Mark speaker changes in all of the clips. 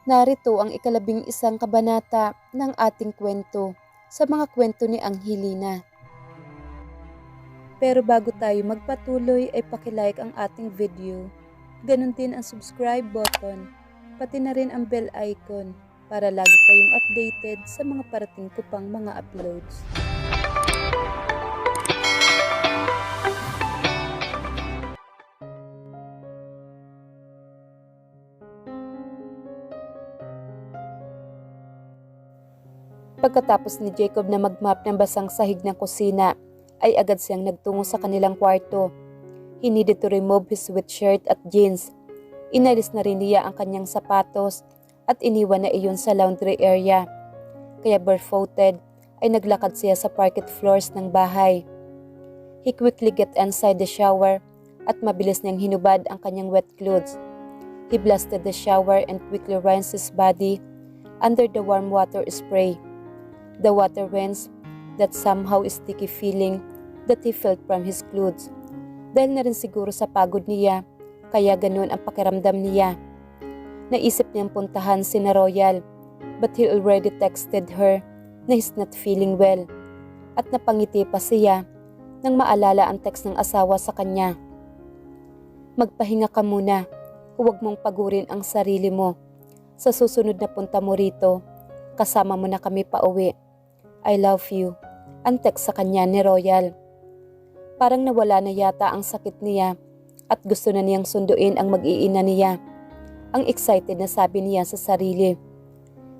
Speaker 1: Narito ang ika-11 kabanata ng ating kwento sa mga kwento ni Angelina. Pero bago tayo magpatuloy ay pakilike ang ating video. Ganon din ang subscribe button, pati na rin ang bell icon para lagi kayong updated sa mga parating ko pang mga uploads. Pagkatapos ni Jacob na magmap ng basang sahig ng kusina, ay agad siyang nagtungo sa kanilang kwarto. He needed to remove his sweatshirt at jeans. Inalis na rin niya ang kanyang sapatos at iniwan na iyon sa laundry area. Kaya barefooted ay naglakad siya sa parquet floors ng bahay. He quickly get inside the shower at mabilis niyang hinubad ang kanyang wet clothes. He blasted the shower and quickly rinsed his body under the warm water spray. The water rinsed that somehow sticky feeling that he felt from his clothes. Dahil na rin siguro sa pagod niya, kaya ganun ang pakiramdam niya. Naisip niyang puntahan si na Royal, but he already texted her na he's not feeling well. At napangiti pa siya nang maalala ang text ng asawa sa kanya. Magpahinga ka muna, huwag mong pagurin ang sarili mo. Sa susunod na punta mo rito, kasama mo na kami pauwi. I love you, ang text sa kanya ni Royal. Parang nawala na yata ang sakit niya at gusto na niyang sunduin ang mag-iina niya. Ang excited na sabi niya sa sarili.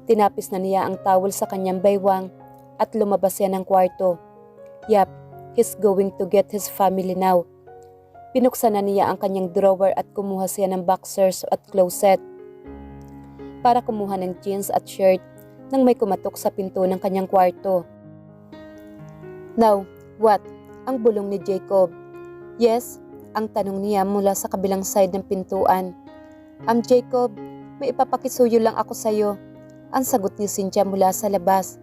Speaker 1: Tinapis na niya ang towel sa kanyang baywang at lumabas siya ng kwarto. Yap, he's going to get his family now. Pinuksan na niya ang kanyang drawer at kumuha siya ng boxers at closet para kumuha ng jeans at shirt nang may kumatok sa pinto ng kanyang kwarto. Now, what? Ang bulong ni Jacob. Yes, ang tanong niya mula sa kabilang side ng pintuan. Jacob, may ipapakisuyo lang ako sa'yo. Ang sagot ni Cynthia mula sa labas.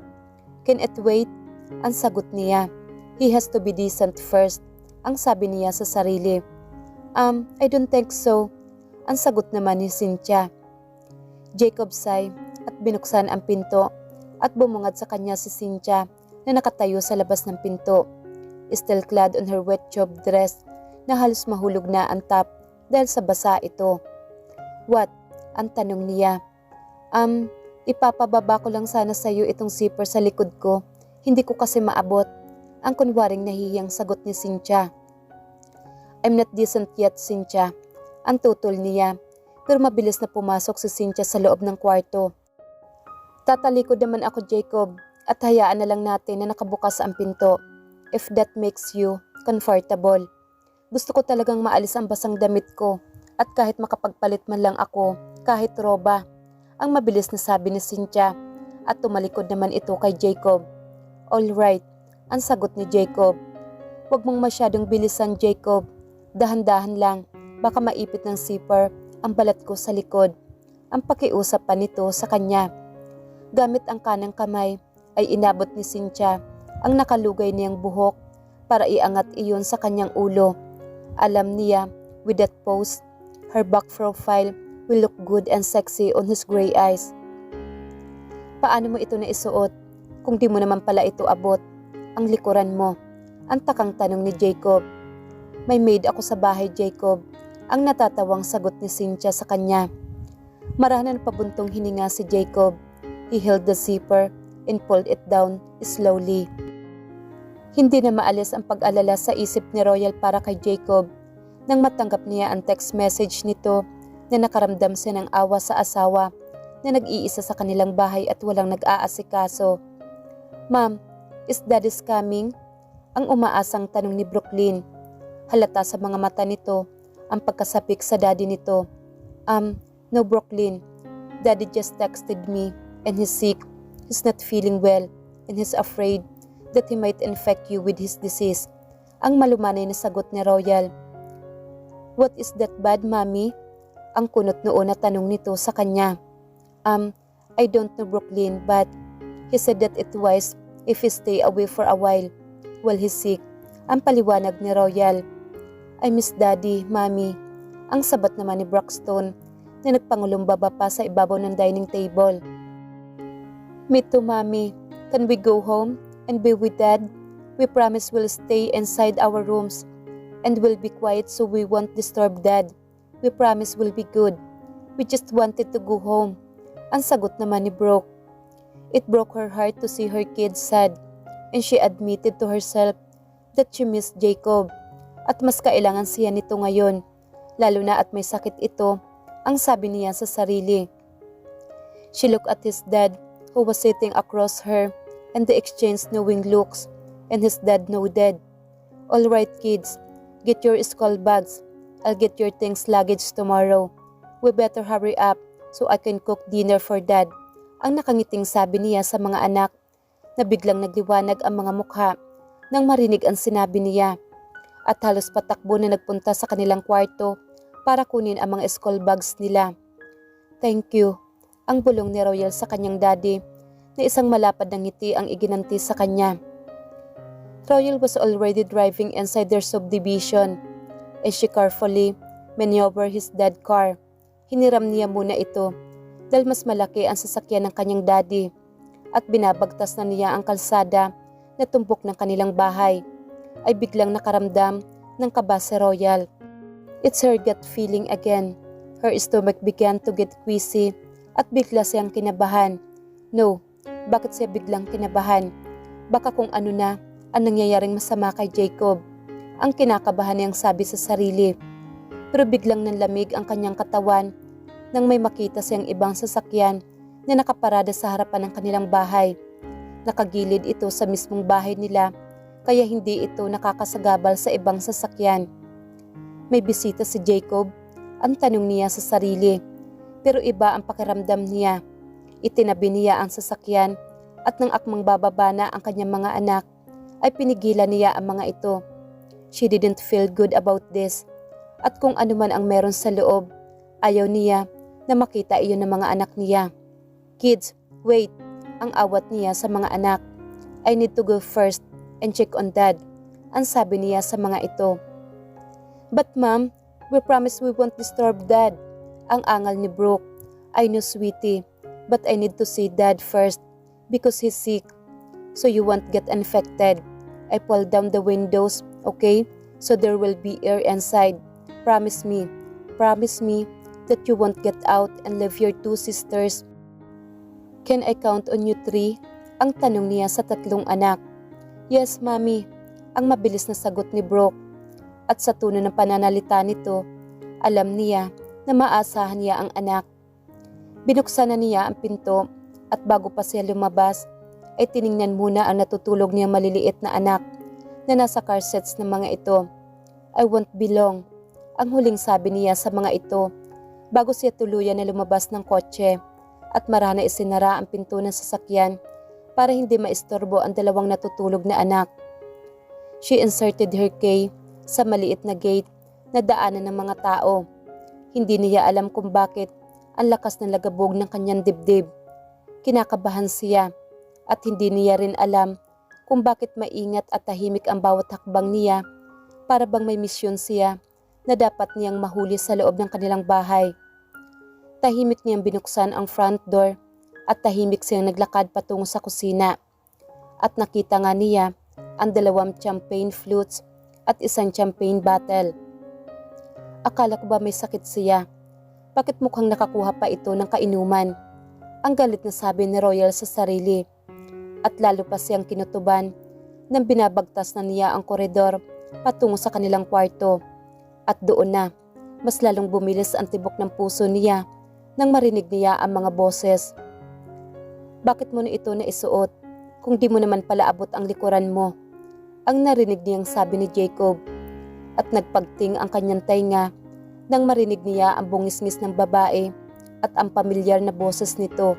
Speaker 1: Can it wait? Ang sagot niya. He has to be decent first. Ang sabi niya sa sarili. I don't think so. Ang sagot naman ni Cynthia. Jacob sighed at binuksan ang pinto at bumungad sa kanya si Cynthia na nakatayo sa labas ng pinto, still clad on her wet job dress na halos mahulog na ang top dahil sa basa ito. What? Ang tanong niya. Ipapababa ko lang sana sa iyo itong zipper sa likod ko. Hindi ko kasi maabot. Ang kunwaring nahihiyang sagot ni Cynthia. I'm not decent yet, Cynthia. Ang tutol niya. Pero mabilis na pumasok si Cynthia sa loob ng kwarto. Tatalikod naman ako, Jacob, at hayaan na lang natin na nakabukas ang pinto. If that makes you comfortable. Gusto ko talagang maalis ang basang damit ko at kahit makapagpalit man lang ako, kahit roba. Ang mabilis na sabi ni Cynthia at tumalikod naman ito kay Jacob. All right, ang sagot ni Jacob. Huwag mong masyadong bilisan, Jacob. Dahan-dahan lang, baka maipit ng zipper ang balat ko sa likod. Ang pakiusap pa nito sa kanya. Gamit ang kanang kamay ay inabot ni Cynthia ang nakalugay niyang buhok para iangat iyon sa kanyang ulo. Alam niya, with that pose, her back profile will look good and sexy on his gray eyes. Paano mo ito naisuot kung di mo naman pala ito abot? Ang likuran mo, ang takang tanong ni Jacob. May maid ako sa bahay, Jacob, ang natatawang sagot ni Cynthia sa kanya. Marahan na pabuntong hininga si Jacob. He held the zipper and pulled it down slowly. Hindi na maalis ang pag-alala sa isip ni Royal para kay Jacob nang matanggap niya ang text message nito na nakaramdam siya ng awa sa asawa na nag-iisa sa kanilang bahay at walang nag-aasikaso. Ma'am, is Daddy's coming? Ang umaasang tanong ni Brooklyn. Halata sa mga mata nito ang pagkasapik sa daddy nito. No, Brooklyn. Daddy just texted me and he's sick. He's not feeling well and he's afraid that he might infect you with his disease. Ang malumanay na sagot ni Royal. What is that bad, Mommy? Ang kunot noon na tanong nito sa kanya. I don't know, Brooklyn, but he said that it wise if he stay away for a while while he's sick. Ang paliwanag ni Royal. I miss Daddy, Mommy. Ang sabat naman ni Braxton na nagpangulumbaba pa sa ibabaw ng dining table. "Me too, Mommy. Can we go home and be with Dad? We promise we'll stay inside our rooms and we'll be quiet so we won't disturb Dad. We promise we'll be good. We just wanted to go home." Ang sagot naman ni Brooke. It broke her heart to see her kids sad, and she admitted to herself that she missed Jacob at mas kailangan siya nito ngayon, lalo na at may sakit ito, ang sabi niya sa sarili. She looked at his dad who was sitting across her and they exchanged knowing looks, and his dad nodded. "All right kids, get your school bags. I'll get your things luggage tomorrow. We better hurry up so I can cook dinner for Dad." Ang nakangiting sabi niya sa mga anak, na biglang nagliwanag ang mga mukha nang marinig ang sinabi niya, at halos patakbo na nagpunta sa kanilang kwarto para kunin ang mga school bags nila. "Thank you," ang bulong ni Royal sa kanyang daddy, na isang malapad na ngiti ang iginanti sa kanya. Royal was already driving inside their subdivision. As she carefully maneuvered his dad's car, hiniram niya muna ito dahil mas malaki ang sasakyan ng kanyang daddy, at binabagtas na niya ang kalsada na tumpok ng kanilang bahay, ay biglang nakaramdam ng kaba si Royal. It's her gut feeling again. Her stomach began to get queasy at bigla siyang kinabahan. No, bakit siya biglang kinabahan? Baka kung ano na ang nangyayaring masama kay Jacob, ang kinakabahan niyang sabi sa sarili. Pero biglang nanlamig ang kanyang katawan nang may makita siyang ibang sasakyan na nakaparada sa harapan ng kanilang bahay. Nakagilid ito sa mismong bahay nila, kaya hindi ito nakakasagabal sa ibang sasakyan. May bisita si Jacob? Ang tanong niya sa sarili. Pero iba ang pakiramdam niya. Itinabi niya ang sasakyan at nang akmang bababa na ang kanyang mga anak, ay pinigilan niya ang mga ito. She didn't feel good about this. At kung ano man ang meron sa loob, ayaw niya na makita iyon ng mga anak niya. "Kids, wait," ang awat niya sa mga anak. "I need to go first and check on Dad," ang sabi niya sa mga ito. "But Mom, we promise we won't disturb Dad," ang angal ni Brooke. "I know, sweetie, but I need to see Dad first because he's sick, so you won't get infected. I pulled down the windows, okay, so there will be air inside. Promise me that you won't get out and leave your two sisters." "Can I count on you three?" ang tanong niya sa tatlong anak. "Yes, Mommy," ang mabilis na sagot ni Brooke. At sa tono ng pananalita nito, alam niya na maasahan niya ang anak. Binuksan na niya ang pinto at bago pa siya lumabas, ay tiningnan muna ang natutulog niyang maliliit na anak na nasa car seats ng mga ito. "I won't be long," ang huling sabi niya sa mga ito, bago siya tuluyan na lumabas ng kotse at marana isinara ang pinto ng sasakyan para hindi maistorbo ang dalawang natutulog na anak. She inserted her key sa maliit na gate na daanan ng mga tao. Hindi niya alam kung bakit ang lakas ng lagabog ng kanyang dibdib. Kinakabahan siya at hindi niya rin alam kung bakit maingat at tahimik ang bawat hakbang niya, para bang may misyon siya na dapat niyang mahuli sa loob ng kanilang bahay. Tahimik niyang binuksan ang front door at tahimik siyang naglakad patungo sa kusina. At nakita nga niya ang 2 champagne flutes at isang champagne bottle. Akala ko ba may sakit siya? Bakit mukhang nakakuha pa ito ng kainuman? Ang galit na sabi ni Royal sa sarili. At lalo pa siyang kinutuban nang binabagtas na niya ang koridor patungo sa kanilang kwarto. At doon na, mas lalong bumilis ang tibok ng puso niya nang marinig niya ang mga boses. "Bakit mo na ito naisuot kung di mo naman pala abot ang likuran mo?" ang narinig niyang sabi ni Jacob. At nagpagting ang kanyang tainga nang marinig niya ang bungisngis ng babae at ang pamilyar na boses nito.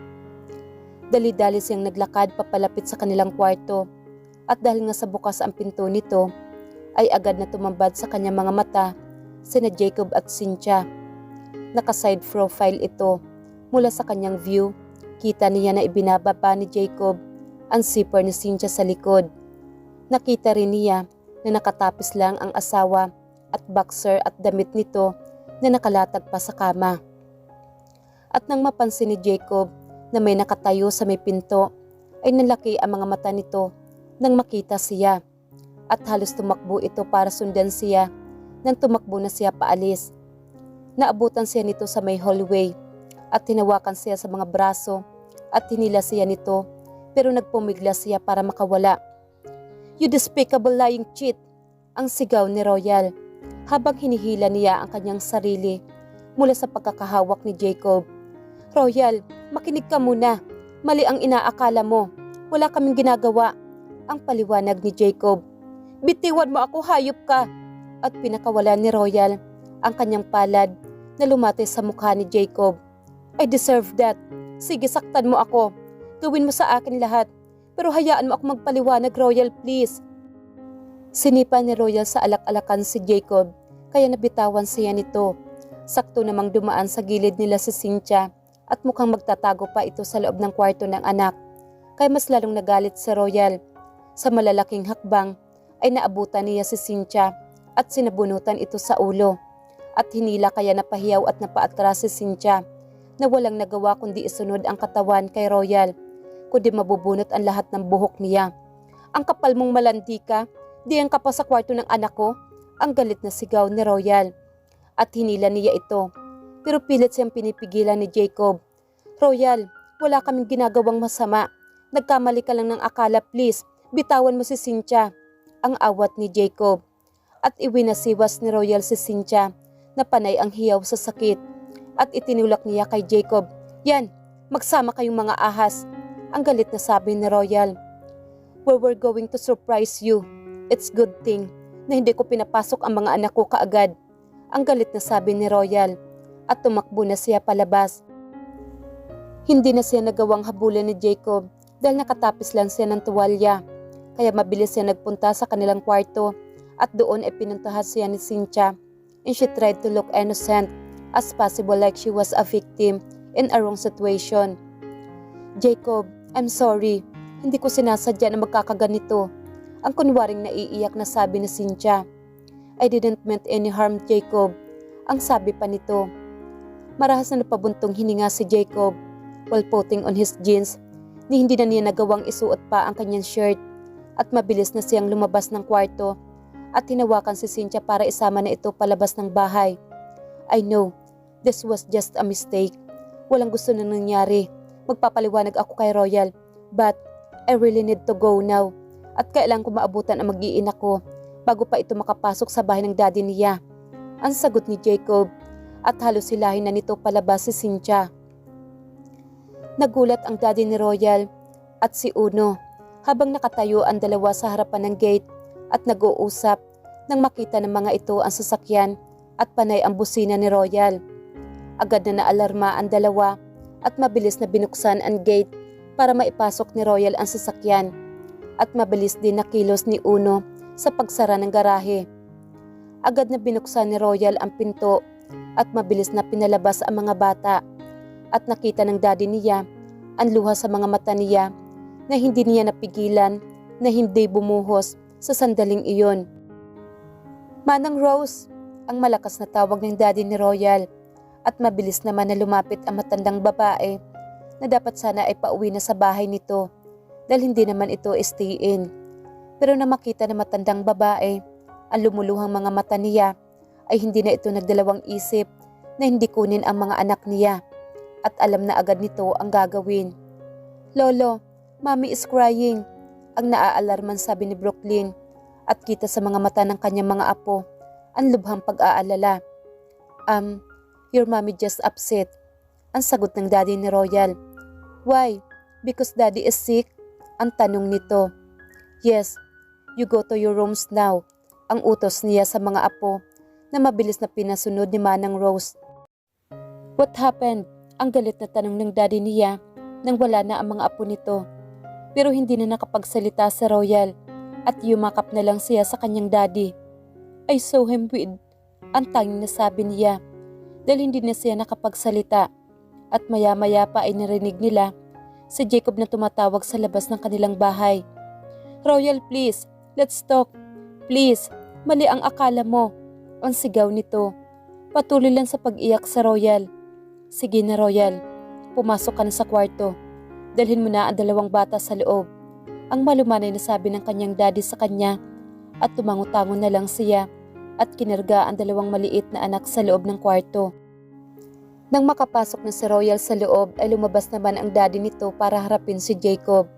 Speaker 1: Dali-dali siyang naglakad papalapit sa kanilang kwarto, at dahil nga sa bukas ang pinto nito, ay agad na tumambad sa kanyang mga mata sina Jacob at Cynthia. Naka-side profile ito. Mula sa kanyang view, kita niya na ibinababa ni Jacob ang zipper ni Cynthia sa likod. Nakita rin niya na nakatapis lang ang asawa at boxer at damit nito na nakalatag pa sa kama. At nang mapansin ni Jacob na may nakatayo sa may pinto, ay nalaki ang mga mata nito nang makita siya. At halos tumakbo ito para sundan siya nang tumakbo na siya paalis. Naabutan siya nito sa may hallway at hinawakan siya sa mga braso at hinila siya nito, pero nagpumigla siya para makawala. "You despicable lying cheat!" ang sigaw ni Royal habang hinihila niya ang kanyang sarili mula sa pagkakahawak ni Jacob. "Royal, makinig ka muna. Mali ang inaakala mo. Wala kaming ginagawa," ang paliwanag ni Jacob. "Bitiwan mo ako, hayop ka!" At pinakawalan ni Royal ang kanyang palad na lumate sa mukha ni Jacob. "I deserve that. Sige, saktan mo ako. Gawin mo sa akin lahat. Pero hayaan mo ako magpaliwanag, Royal, please." Sinipa ni Royal sa alak-alakan si Jacob, kaya nabitawan siya nito. Sakto namang dumaan sa gilid nila si Cynthia at mukhang magtatago pa ito sa loob ng kwarto ng anak. Kaya mas lalong nagalit si Royal. Sa malalaking hakbang ay naabutan niya si Cynthia at sinabunutan ito sa ulo. At hinila kaya napahiyaw at napaatras si Cynthia na walang nagawa kundi isunod ang katawan kay Royal, kundi mabubunot ang lahat ng buhok niya. "Ang kapal mong malandi ka, diyan ka pa sa kwarto ng anak ko," ang galit na sigaw ni Royal. At hinila niya ito, pero pilit siyang pinipigilan ni Jacob. "Royal, wala kaming ginagawang masama. Nagkamali ka lang ng akala, please. Bitawan mo si Cynthia," ang awat ni Jacob. At iwinasiwas ni Royal si Cynthia na panay ang hiyaw sa sakit. At itinulak niya kay Jacob. "Yan, magsama kayong mga ahas," ang galit na sabi ni Royal. "We were going to surprise you. It's good thing na hindi ko pinapasok ang mga anak ko kaagad," ang galit na sabi ni Royal. At tumakbo na siya palabas. Hindi na siya nagawang habulan ni Jacob dahil nakatapis lang siya ng tuwalya. Kaya mabilis siya nagpunta sa kanilang kwarto at doon ay pinuntahan siya ni Cynthia, and she tried to look innocent as possible, like she was a victim in a wrong situation. "Jacob, I'm sorry. Hindi ko sinasadya na magkakaganito," ang kunwaring naiiyak na sabi ni Cynthia. "I didn't mean any harm, Jacob," ang sabi pa nito. Marahas na napabuntong hininga si Jacob while putting on his jeans, ni hindi na niya nagawang isuot pa ang kanyang shirt, at mabilis na siyang lumabas ng kwarto at hinawakan si Cynthia para isama na ito palabas ng bahay. "I know, this was just a mistake. Walang gusto na nangyari. Magpapaliwanag ako kay Royal, but I really need to go now. At kailangan ko maabutan ang mag-iina ko bago pa ito makapasok sa bahay ng daddy niya," ang sagot ni Jacob, at halos hilahin na nito palabas si Cynthia. Nagulat ang daddy ni Royal at si Uno habang nakatayo ang dalawa sa harapan ng gate at nag-uusap nang makita ng mga ito ang sasakyan at panay ang busina ni Royal. Agad na naalarma ang dalawa at mabilis na binuksan ang gate para maipasok ni Royal ang sasakyan, at mabilis din na kilos ni Uno sa pagsara ng garahe. Agad na binuksan ni Royal ang pinto at mabilis na pinalabas ang mga bata, at nakita ng daddy niya ang luha sa mga mata niya na hindi niya napigilan na hindi bumuhos sa sandaling iyon. "Manang Rose," ang malakas na tawag ng daddy ni Royal, at mabilis naman na lumapit ang matandang babae na dapat sana ay pauwi na sa bahay nito dahil hindi naman ito stay-in. Pero na makita ng matandang babae ang lumuluhang mga mata niya, ay hindi na ito nagdalawang isip na hindi kunin ang mga anak niya, at alam na agad nito ang gagawin. "Lolo, Mommy is crying," ang naaalarman sabi ni Brooklyn, at kita sa mga mata ng kanyang mga apo ang lubhang pag-aalala. Your mommy just upset," ang sagot ng daddy ni Royal. "Why? Because daddy is sick?" ang tanong nito. "Yes, you go to your rooms now," ang utos niya sa mga apo na mabilis na pinasunod ni Manang Rose. "What happened?" ang galit na tanong ng daddy niya nang wala na ang mga apo nito. Pero hindi na nakapagsalita si Royal at yumakap na lang siya sa kanyang daddy. "I saw him with," ang tanging nasabi niya dahil hindi na siya nakapagsalita, at maya-maya pa ay narinig nila si Jacob na tumatawag sa labas ng kanilang bahay. "Royal, please, let's talk. Please, mali ang akala mo," ang sigaw nito. Patuloy lang sa pag-iyak sa Royal. Sige na Royal, pumasok ka na sa kwarto. Dalhin mo na ang 2 bata sa loob. Ang malumanay na sabi ng kanyang daddy sa kanya at tumango-tango na lang siya at kinarga ang 2 maliit na anak sa loob ng kwarto. Nang makapasok na si Royal sa loob ay lumabas naman ang daddy nito para harapin si Jacob.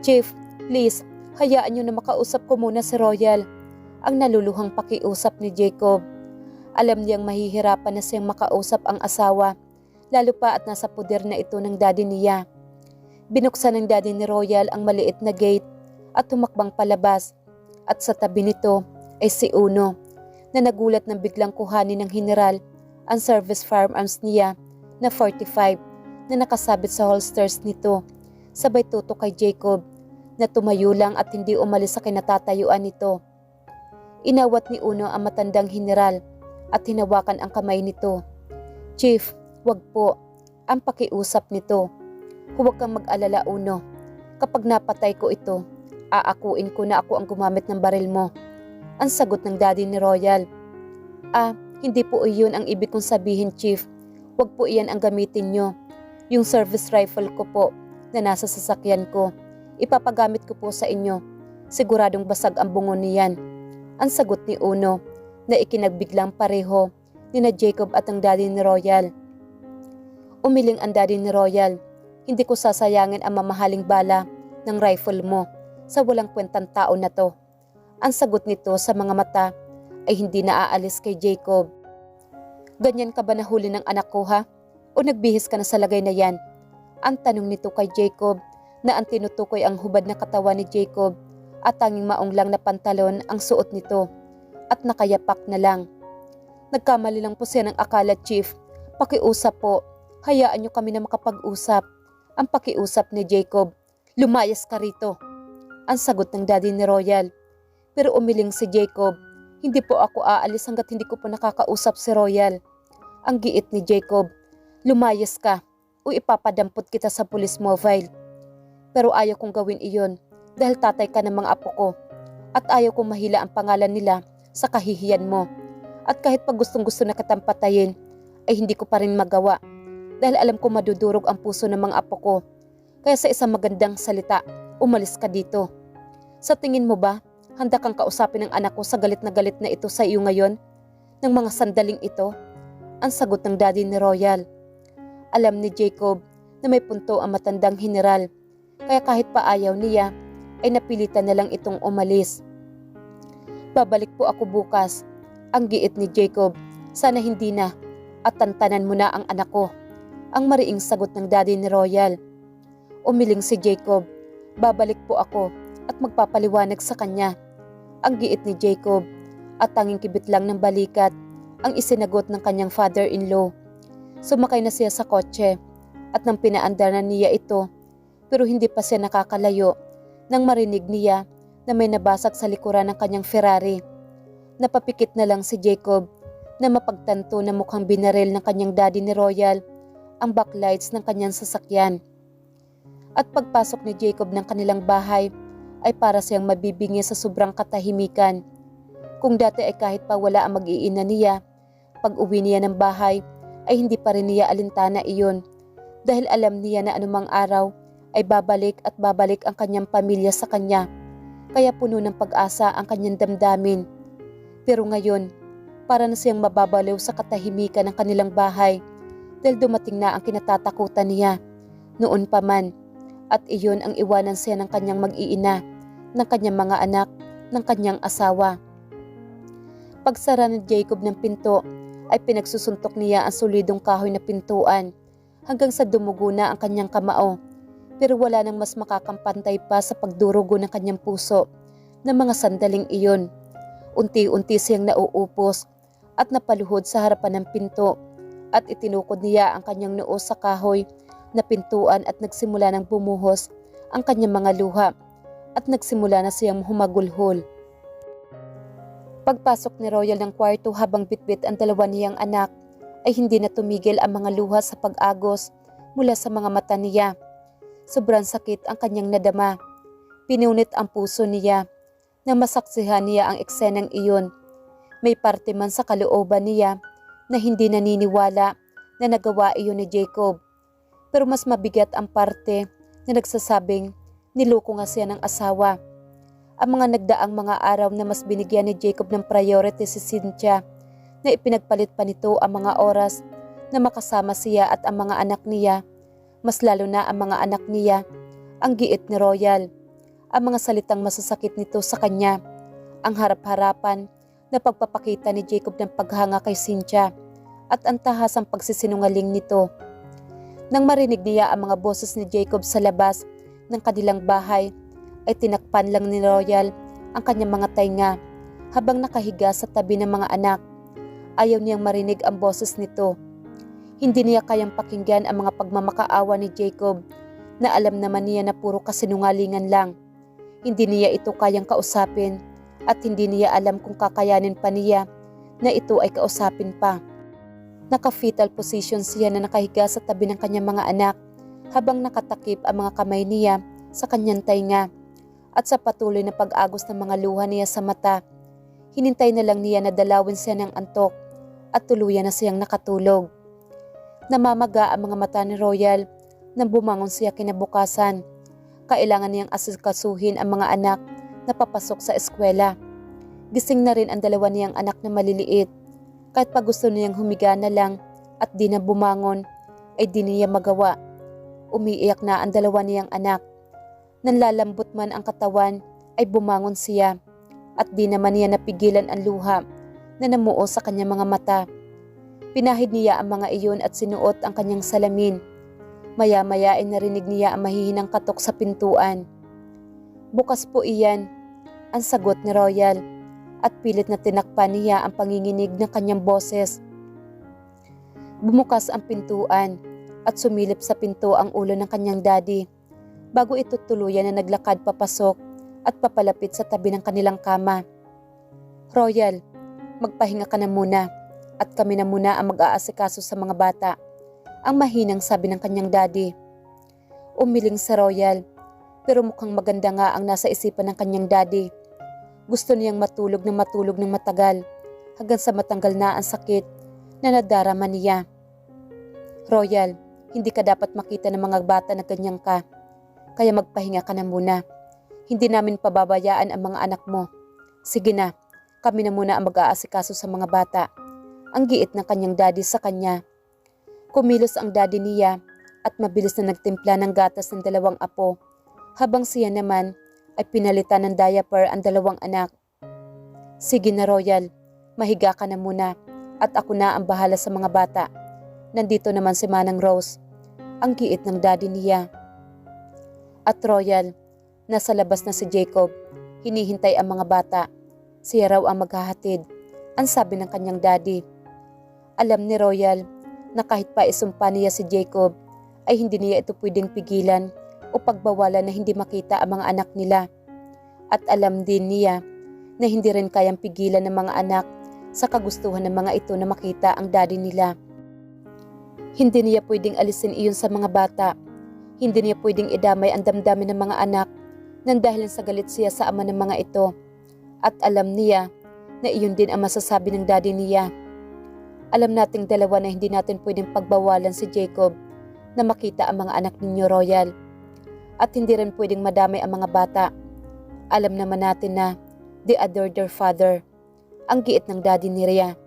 Speaker 1: Chief, please, hayaan niyo na makausap ko muna si Royal. Ang naluluhang pakiusap ni Jacob. Alam niyang mahihirapan na siyang makausap ang asawa, lalo pa at nasa puder na ito ng daddy niya. Binuksan ng daddy ni Royal ang maliit na gate at tumakbang palabas at sa tabi nito ay si Uno na nagulat nang biglang kuhanin ng general ang service firearms niya na 45 na nakasabit sa holsters nito, sabay tutok kay Jacob na tumayo lang at hindi umalis sa kinatatayuan nito. Inawat ni Uno ang matandang general at hinawakan ang kamay nito. Chief, wag po, ang pakiusap nito. Huwag kang mag-alala Uno. Kapag napatay ko ito, aakuin ko na ako ang gumamit ng baril mo. Ang sagot ng daddy ni Royal. Hindi po iyon ang ibig kong sabihin, Chief. Huwag po iyan ang gamitin nyo. Yung service rifle ko po na nasa sasakyan ko, ipapagamit ko po sa inyo. Siguradong basag ang bungo niyan. Ang sagot ni Uno na ikinagbiglang pareho ni na Jacob at ang daddy ni Royal. Umiling ang daddy ni Royal. Hindi ko sasayangin ang mamahaling bala ng rifle mo sa walang kwentang tao na to. Ang sagot nito sa mga mata ay hindi naaalis kay Jacob. Ganyan ka ba nahuli ng anak ko ha? O nagbihis ka na sa lagay na yan? Ang tanong nito kay Jacob na ang tinutukoy ang hubad na katawan ni Jacob at tanging maong lang na pantalon ang suot nito at nakayapak na lang. Nagkamali lang po siya ng akala, Chief. Pakiusap po. Hayaan niyo kami na makapag-usap. Ang pakiusap ni Jacob. Lumayas ka rito. Ang sagot ng daddy ni Royal. Pero umiling si Jacob. Hindi po ako aalis hanggat hindi ko po nakakausap si Royal. Ang giit ni Jacob. Lumayas ka o ipapadampot kita sa police mobile. Pero ayaw kong gawin iyon dahil tatay ka ng mga apo ko. At ayaw kong mahila ang pangalan nila sa kahihiyan mo. At kahit pag gustong-gusto na kitang patayin, ay hindi ko pa rin magawa. Dahil alam ko madudurog ang puso ng mga apo ko. Kaya sa isang magandang salita, umalis ka dito. Sa tingin mo ba, handa kang kausapin ng anak ko sa galit na ito sa iyo ngayon? Ng mga sandaling ito? Ang sagot ng daddy ni Royal. Alam ni Jacob na may punto ang matandang general. Kaya kahit pa ayaw niya, ay napilitan na lang itong umalis. Babalik po ako bukas. Ang giit ni Jacob. Sana hindi na. At tantanan mo na ang anak ko. Ang mariing sagot ng daddy ni Royal. Umiling si Jacob. Babalik po ako at magpapaliwanag sa kanya. Ang giit ni Jacob at tanging kibit lang ng balikat ang isinagot ng kanyang father-in-law. Sumakay na siya sa kotse at nang pinaandar na niya ito pero hindi pa siya nakakalayo nang marinig niya na may nabasag sa likuran ng kanyang Ferrari. Napapikit na lang si Jacob na mapagtanto na mukhang binaril ng kanyang daddy ni Royal ang backlights ng kanyang sasakyan. At pagpasok ni Jacob ng kanilang bahay ay para siyang mabibingi sa sobrang katahimikan. Kung dati ay kahit pa wala ang mag-iina niya, pag uwi niya ng bahay ay hindi pa rin niya alintana iyon dahil alam niya na anumang araw ay babalik at babalik ang kanyang pamilya sa kanya. Kaya puno ng pag-asa ang kanyang damdamin. Pero ngayon, para na siyang mababaliw sa katahimikan ng kanilang bahay dahil dumating na ang kinatatakutan niya. Noon pa man, at iyon ang iwanan siya ng kanyang mag-iina, ng kanyang mga anak, ng kanyang asawa. Pagsara ni Jacob ng pinto, ay pinagsusuntok niya ang solidong kahoy na pintuan hanggang sa dumugo na ang kanyang kamao. Pero wala nang mas makakampantay pa sa pagdurugo ng kanyang puso ng mga sandaling iyon. Unti-unti siyang nauupos at napaluhod sa harapan ng pinto at itinukod niya ang kanyang noo sa kahoy na pintuan at nagsimula ng bumuhos ang kanyang mga luha at nagsimula na siyang humagulhol. Pagpasok ni Royal ng kwarto habang bitbit ang 2 niyang anak ay hindi na tumigil ang mga luha sa pag-agos mula sa mga mata niya. Sobrang sakit ang kanyang nadama. Pinunit ang puso niya na masaksihan niya ang eksenang iyon. May parte man sa kalooban niya na hindi naniniwala na nagawa iyon ni Jacob. Pero mas mabigat ang parte na nagsasabing niloko nga siya ng asawa. Ang mga nagdaang mga araw na mas binigyan ni Jacob ng priority si Cynthia, na ipinagpalit pa nito ang mga oras na makasama siya at ang mga anak niya, mas lalo na ang mga anak niya, ang giit ni Royal. Ang mga salitang masasakit nito sa kanya, ang harap-harapan na pagpapakita ni Jacob ng paghanga kay Cynthia at ang tahasang pagsisinungaling nito. Nang marinig niya ang mga boses ni Jacob sa labas ng kanilang bahay, ay tinakpan lang ni Royal ang kanyang mga tainga habang nakahiga sa tabi ng mga anak. Ayaw niyang marinig ang boses nito. Hindi niya kayang pakinggan ang mga pagmamakaawa ni Jacob na alam naman niya na puro kasinungalingan lang. Hindi niya ito kayang kausapin at hindi niya alam kung kakayanin pa niya na ito ay kausapin pa. Naka-fetal position siya na nakahiga sa tabi ng kanyang mga anak habang nakatakip ang mga kamay niya sa kanyang tainga at sa patuloy na pag-agos ng mga luha niya sa mata. Hinintay na lang niya na dalawin siya ng antok at tuluyan na siyang nakatulog. Namamaga ang mga mata ni Royal nang bumangon siya kinabukasan. Kailangan niyang asikasuhin ang mga anak na papasok sa eskwela. Gising na rin ang dalawa niyang anak na maliliit. Kahit pa gusto niyang humiga na lang at di na bumangon, ay di niya magawa. Umiiyak na ang dalawa niyang anak. Nanlalambot man ang katawan, ay bumangon siya at di naman niya napigilan ang luha na namuo sa kanyang mga mata. Pinahid niya ang mga iyon at sinuot ang kanyang salamin. Maya-maya ay narinig niya ang mahihinang katok sa pintuan. "Bukas po iyan," ang sagot ni Royal. At pilit na tinakpan niya ang panginginig ng kanyang boses. Bumukas ang pintuan at sumilip sa pinto ang ulo ng kanyang daddy bago ito tuluyan na naglakad papasok at papalapit sa tabi ng kanilang kama. "Royal, magpahinga ka na muna at kami na muna ang mag-aasikaso sa mga bata," ang mahinang sabi ng kanyang daddy. Umiling si Royal, pero mukhang maganda nga ang nasa isipan ng kanyang daddy. Gusto niyang matulog ng matagal hanggang sa matanggal na ang sakit na nadarama niya. "Royal, hindi ka dapat makita ng mga bata na ganyan ka. Kaya magpahinga ka na muna. Hindi namin pababayaan ang mga anak mo. Sige na, kami na muna ang mag-aasikaso sa mga bata," ang giit ng kanyang daddy sa kanya. Kumilos ang daddy niya at mabilis na nagtimpla ng gatas ng dalawang apo, habang siya naman ay pinalitan ng diaper ang dalawang anak. "Sige na Royal, mahiga ka na muna at ako na ang bahala sa mga bata. Nandito naman si Manang Rose," ang giit ng daddy niya. At Royal, nasa labas na si Jacob, hinihintay ang mga bata. Siya raw ang maghahatid, ang sabi ng kanyang daddy. Alam ni Royal na kahit pa isumpa niya si Jacob, ay hindi niya ito pwedeng pigilan o pagbawalan na hindi makita ang mga anak nila. At alam din niya na hindi rin kayang pigilan ng mga anak sa kagustuhan ng mga ito na makita ang daddy nila. Hindi niya pwedeng alisin iyon sa mga bata. Hindi niya pwedeng idamay ang damdamin ng mga anak nang dahil sa galit siya sa ama ng mga ito. At alam niya na iyon din ang masasabi ng daddy niya. Alam nating dalawa na hindi natin pwedeng pagbawalan si Jacob na makita ang mga anak ninyo, Royal. At hindi rin pwedeng madamay ang mga bata. Alam naman natin na they adore their father, ang giit ng daddy ni Rhea.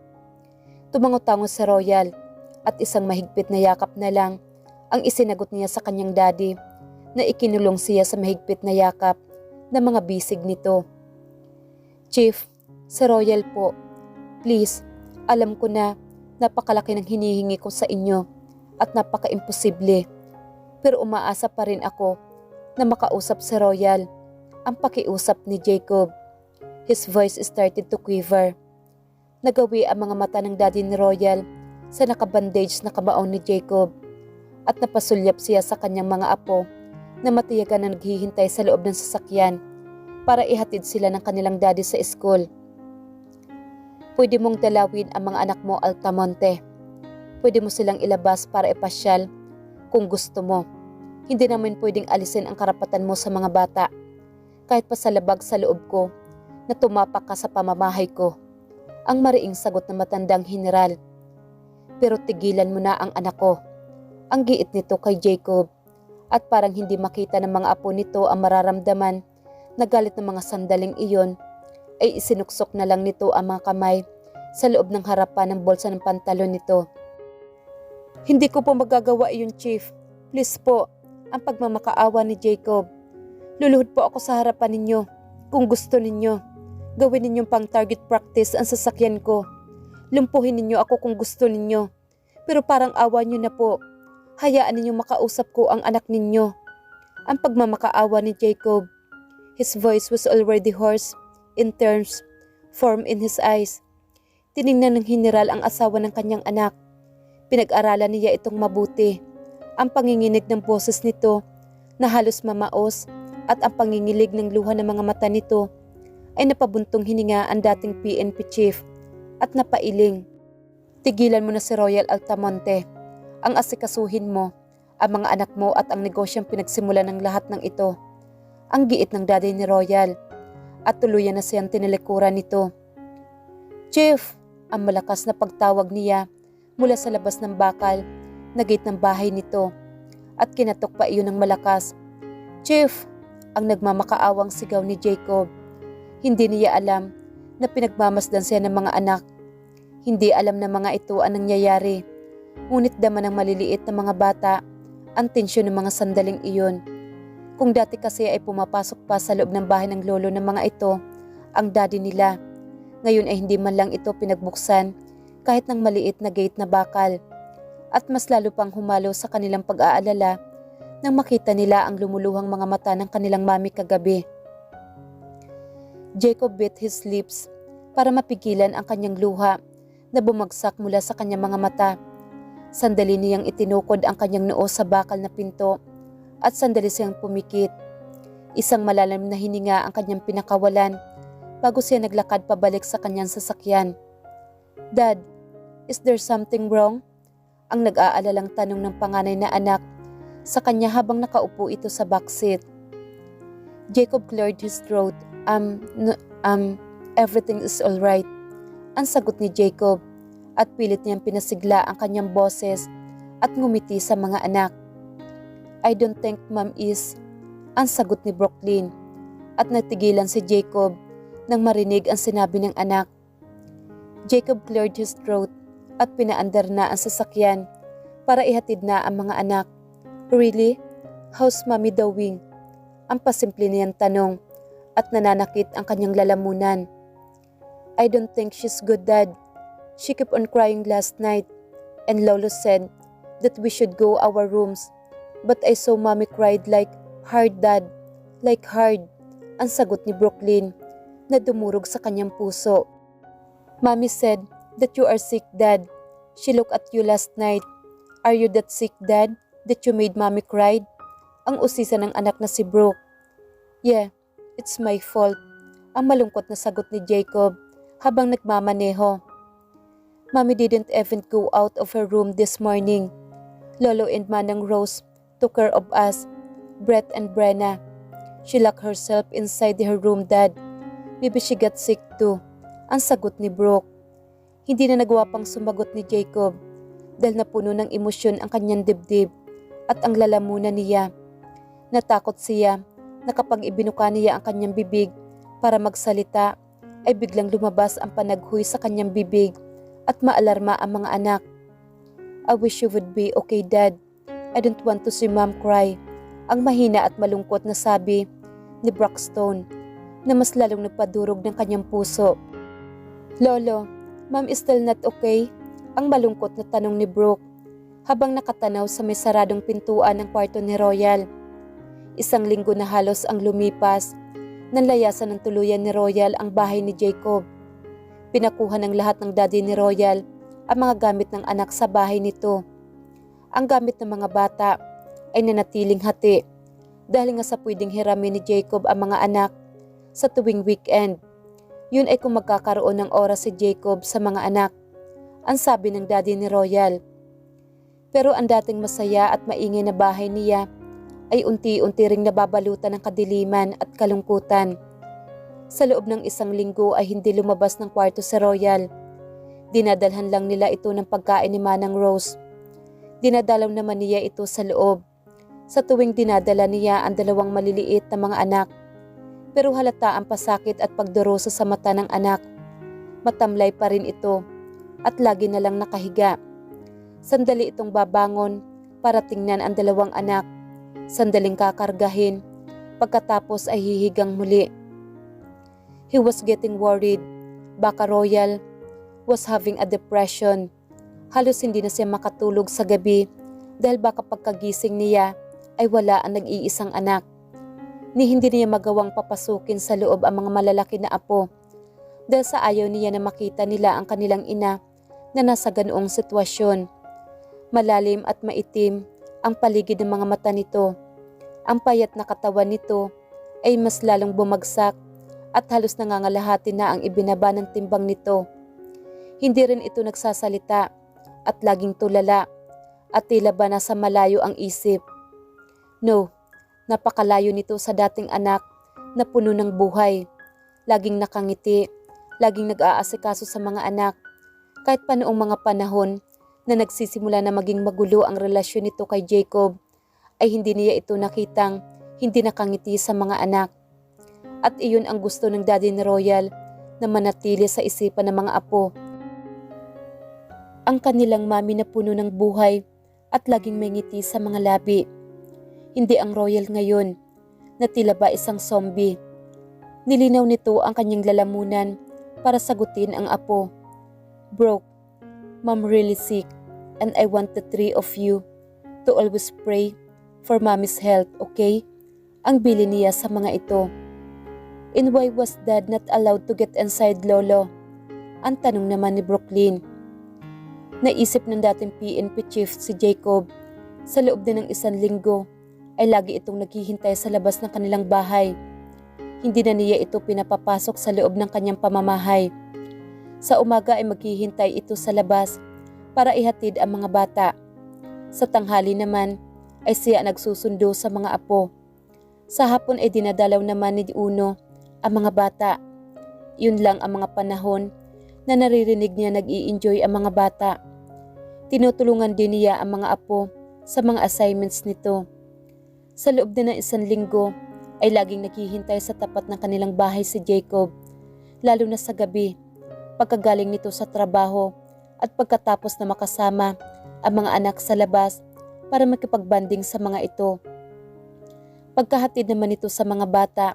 Speaker 1: Tumango-tango sa Royal at isang mahigpit na yakap na lang ang isinagot niya sa kanyang daddy, na ikinulong siya sa mahigpit na yakap ng mga bisig nito. "Chief, si Royal po. Please, alam ko na napakalaki ng hinihingi ko sa inyo at napaka-imposible. Pero umaasa pa rin ako na makausap si Royal," ang pakiusap ni Jacob. His voice started to quiver. Nagawi ang mga mata ng daddy ni Royal sa nakabandage na kabaon ni Jacob at napasulyap siya sa kanyang mga apo na matiyagan na naghihintay sa loob ng sasakyan para ihatid sila ng kanilang daddy sa school. "Pwede mong dalawin ang mga anak mo, Altamonte. Pwede mo silang ilabas para ipasyal kung gusto mo. Hindi naman pwedeng alisin ang karapatan mo sa mga bata. Kahit pa sa labag sa loob ko na tumapak ka sa pamamahay ko," ang mariing sagot ng matandang general. Pero tigilan mo na ang anak ko. Ang giit nito kay Jacob. At parang hindi makita ng mga apo nito ang mararamdaman na galit ng mga sandaling iyon, ay isinuksok na lang nito ang mga kamay sa loob ng harapan ng bulsa ng pantalon nito. Hindi ko po magagawa iyon, Chief. Please po, ang pagmamakaawa ni Jacob. Luluhod po ako sa harapan ninyo. Kung gusto ninyo, gawin ninyong pang target practice ang sasakyan ko. Lumpuhin ninyo ako kung gusto ninyo. Pero parang awa nyo na po. Hayaan ninyong makausap ko ang anak ninyo. Ang pagmamakaawa ni Jacob. His voice was already hoarse, intense, form in his eyes. Tiningnan ng general ang asawa ng kanyang anak. Pinag-aralan niya itong mabuti. Ang panginginig ng boses nito na halos mamaos at ang pangingilig ng luha ng mga mata nito ay napabuntong hininga ang dating PNP chief at napailing. Tigilan mo na si Royal Altamonte. Ang asikasuhin mo, ang mga anak mo at ang negosyong pinagsimulan ng lahat ng ito. Ang giit ng daddy ni Royal at tuluyan na siyang tinilikuran nito. Chief, ang malakas na pagtawag niya mula sa labas ng bakal na gate ng bahay nito at kinatok pa iyon ng malakas. Chief, ang nagmamakaawang sigaw ni Jacob. Hindi niya alam na pinagmamasdan siya ng mga anak. Hindi alam na mga ito ang nangyayari. Ngunit dama ng maliliit na mga bata ang tensyon ng mga sandaling iyon. Kung dati kasi ay pumapasok pa sa loob ng bahay ng lolo ng mga ito, ang daddy nila. Ngayon ay hindi man lang ito pinagbuksan kahit ng maliit na gate na bakal. At mas lalo pang humalo sa kanilang pag-aalala nang makita nila ang lumuluhang mga mata ng kanilang mami kagabi. Jacob bit his lips para mapigilan ang kanyang luha na bumagsak mula sa kanyang mga mata. Sandali niyang itinukod ang kanyang noo sa bakal na pinto at sandali siyang pumikit. Isang malalim na hininga ang kanyang pinakawalan bago siya naglakad pabalik sa kanyang sasakyan. Dad, is there something wrong? Ang nag-aalalang tanong ng panganay na anak sa kanya habang nakaupo ito sa backseat. Jacob cleared his throat. Everything is alright. Ang sagot ni Jacob at pilit niyang pinasigla ang kanyang boses at ngumiti sa mga anak. I don't think Mom is. Ang sagot ni Brooklyn at natigilan si Jacob nang marinig ang sinabi ng anak. Jacob cleared his throat at pinaandar na ang sasakyan para ihatid na ang mga anak. Really? How's Mommy doing? Ang pasimple niyang tanong at nananakit ang kanyang lalamunan. I don't think she's good, Dad. She kept on crying last night and Lolo said that we should go our rooms. But I saw Mommy cried like hard, Dad. Like hard. Ang sagot ni Brooklyn na dumurog sa kanyang puso. Mommy said that you are sick, Dad. She looked at you last night. Are you that sick, Dad, that you made Mommy cried? Ang usisa ng anak na si Brooke. Yeah, it's my fault. Ang malungkot na sagot ni Jacob habang nagmamaneho. Mommy didn't even go out of her room this morning. Lolo and Manang Rose took care of us, Brett and Brenna. She locked herself inside her room, Dad. Maybe she got sick too. Ang sagot ni Brooke. Hindi na nagawa pang sumagot ni Jacob dahil napuno ng emosyon ang kanyang dibdib at ang lalamunan niya. Natakot siya na kapag ibinuka niya ang kanyang bibig para magsalita ay biglang lumabas ang panaghuy sa kanyang bibig at maalarma ang mga anak. I wish you would be okay, Dad. I don't want to see Mom cry. Ang mahina at malungkot na sabi ni Braxton na mas lalong nagpadurog ng kanyang puso. Lolo, Mom is still not okay? Ang malungkot na tanong ni Brooke habang nakatanaw sa may saradong pintuan ng kwarto ni Royal. Isang linggo na halos ang lumipas nang layasan ng tuluyan ni Royal ang bahay ni Jacob. Pinakuha ng lahat ng daddy ni Royal ang mga gamit ng anak sa bahay nito. Ang gamit ng mga bata ay nanatiling hati dahil nga sa pwedeng hiramin ni Jacob ang mga anak sa tuwing weekend. Yun ay kung magkakaroon ng oras si Jacob sa mga anak, ang sabi ng daddy ni Royal. Pero ang dating masaya at maingay na bahay niya ay unti-unti ring nababalutan ng kadiliman at kalungkutan. Sa loob ng isang linggo ay hindi lumabas ng kwarto si Royal. Dinadalhan lang nila ito ng pagkain ni Manang Rose. Dinadalaw naman niya ito sa loob. Sa tuwing dinadala niya ang 2 maliliit na mga anak. Pero halata ang pasakit at pagdurusa sa mata ng anak. Matamlay pa rin ito at lagi na lang nakahiga. Sandali itong babangon para tingnan ang 2 anak. Sandaling kakargahin. Pagkatapos ay hihigang muli. He was getting worried. Baka Royal was having a depression. Halos hindi na siya makatulog sa gabi dahil baka pagkagising niya ay wala ang nag-iisang anak. Ni hindi niya magawang papasukin sa loob ang mga malalaki na apo dahil sa ayaw niya na makita nila ang kanilang ina na nasa ganoong sitwasyon. Malalim at maitim ang paligid ng mga mata nito. Ang payat na katawan nito ay mas lalong bumagsak at halos nangangalahati na ang ibinaba ng timbang nito. Hindi rin ito nagsasalita at laging tulala at tila ba nasa malayo ang isip. No, napakalayo nito sa dating anak na puno ng buhay. Laging nakangiti, laging nag-aasikaso sa mga anak. Kahit pa noong mga panahon na nagsisimula na maging magulo ang relasyon nito kay Jacob, ay hindi niya ito nakitang hindi nakangiti sa mga anak. At iyon ang gusto ng daddy ni Royal na manatili sa isipan ng mga apo. Ang kanilang mami na puno ng buhay at laging may ngiti sa mga labi. Hindi ang Royal ngayon na tila ba isang zombie. Nilinaw nito ang kanyang lalamunan para sagutin ang apo. Brooke, Mom really sick and I want the 3 of you to always pray for Mommy's health, okay? Ang bili niya sa mga ito. And why was Dad not allowed to get inside, Lolo? Ang tanong naman ni Brooklyn. Naisip ng dating PNP chief si Jacob. Sa loob din ng 1 linggo ay lagi itong naghihintay sa labas ng kanilang bahay. Hindi na niya ito pinapapasok sa loob ng kanyang pamamahay. Sa umaga ay maghihintay ito sa labas para ihatid ang mga bata. Sa tanghali naman ay siya nagsusundo sa mga apo. Sa hapon ay dinadalaw naman ni Uno ang mga bata. Yun lang ang mga panahon na naririnig niya nag-i-enjoy ang mga bata. Tinutulungan din niya ang mga apo sa mga assignments nito. Sa loob din ng 1 linggo ay laging naghihintay sa tapat ng kanilang bahay si Jacob, lalo na sa gabi, pagkagaling nito sa trabaho at pagkatapos na makasama ang mga anak sa labas para makipagbanding sa mga ito. Pagkahatid naman ito sa mga bata,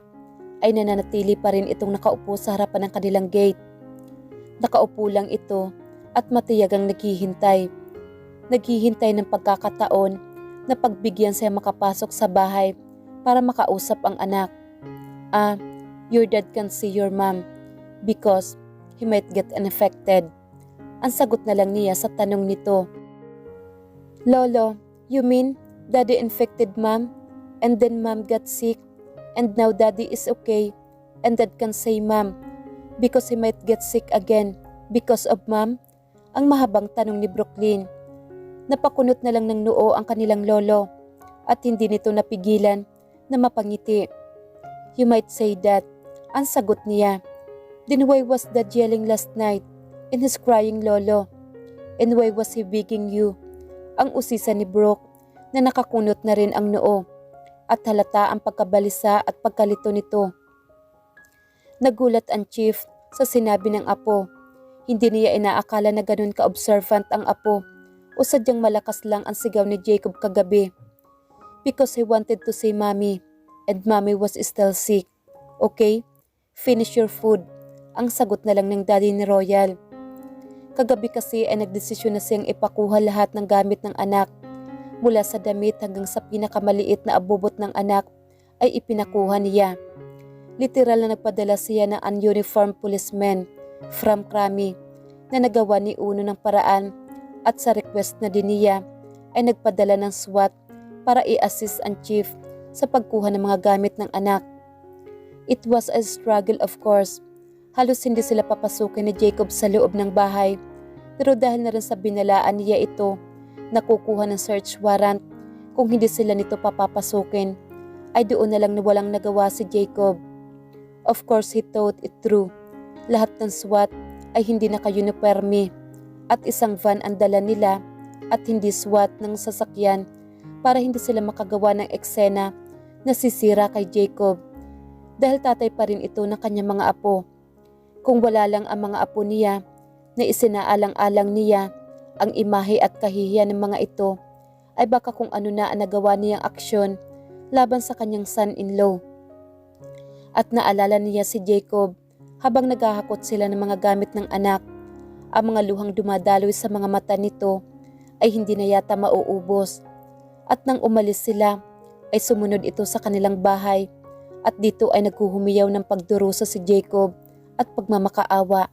Speaker 1: ay nananatili pa rin itong nakaupo sa harapan ng kanilang gate. Nakaupo lang ito at matiyagang naghihintay. Naghihintay ng pagkakataon na pagbigyan siya makapasok sa bahay para makausap ang anak. Your dad can see your mom because he might get infected. Ang sagot na lang niya sa tanong nito. Lolo, you mean Daddy infected Mom and then Mom got sick and now Daddy is okay and Dad can say Mom because he might get sick again because of Mom? Ang mahabang tanong ni Brooklyn. Napakunot na lang ng noo ang kanilang lolo at hindi nito napigilan na mapangiti. You might say that. Ang sagot niya. Then why was Dad yelling last night and he's crying, Lolo? And why was he begging you? Ang usisa ni Brooke na nakakunot na rin ang noo at halata ang pagkabalisa at pagkalito nito. Nagulat ang chief sa sinabi ng apo. Hindi niya inaakala na ganun ka-observant ang apo o sadyang malakas lang ang sigaw ni Jacob kagabi. Because he wanted to see Mommy and Mommy was still sick. Okay? Finish your food. Ang sagot na lang ng daddy ni Royal. Kagabi kasi ay nagdesisyon na siyang ipakuha lahat ng gamit ng anak. Mula sa damit hanggang sa pinakamaliit na abubot ng anak ay ipinakuha niya. Literal na nagpadala siya ng ununiformed policeman from Krami na nagawa ni Uno ng paraan at sa request na din niya ay nagpadala ng SWAT para i-assist ang chief sa pagkuha ng mga gamit ng anak. It was a struggle of course. Halos hindi sila papasukin ni Jacob sa loob ng bahay pero dahil na rin sa binalaan niya ito nakukuha ng search warrant kung hindi sila nito papapasukin ay doon na lang na walang nagawa si Jacob. Of course he thought it through. Lahat ng SWAT ay hindi naka-uniforme at isang van ang dala nila at hindi SWAT ng sasakyan para hindi sila makagawa ng eksena na sisira kay Jacob dahil tatay pa rin ito ng kanyang mga apo. Kung wala lang ang mga apo niya na isinaalang-alang niya ang imahe at kahihiyan ng mga ito, ay baka kung ano na ang nagawa niyang aksyon laban sa kanyang son-in-law. At naalala niya si Jacob habang naghahakot sila ng mga gamit ng anak. Ang mga luhang dumadaloy sa mga mata nito ay hindi na yata mauubos. At nang umalis sila ay sumunod ito sa kanilang bahay at dito ay naghuhumiyaw ng pagdurusa si Jacob at pagmamakaawa.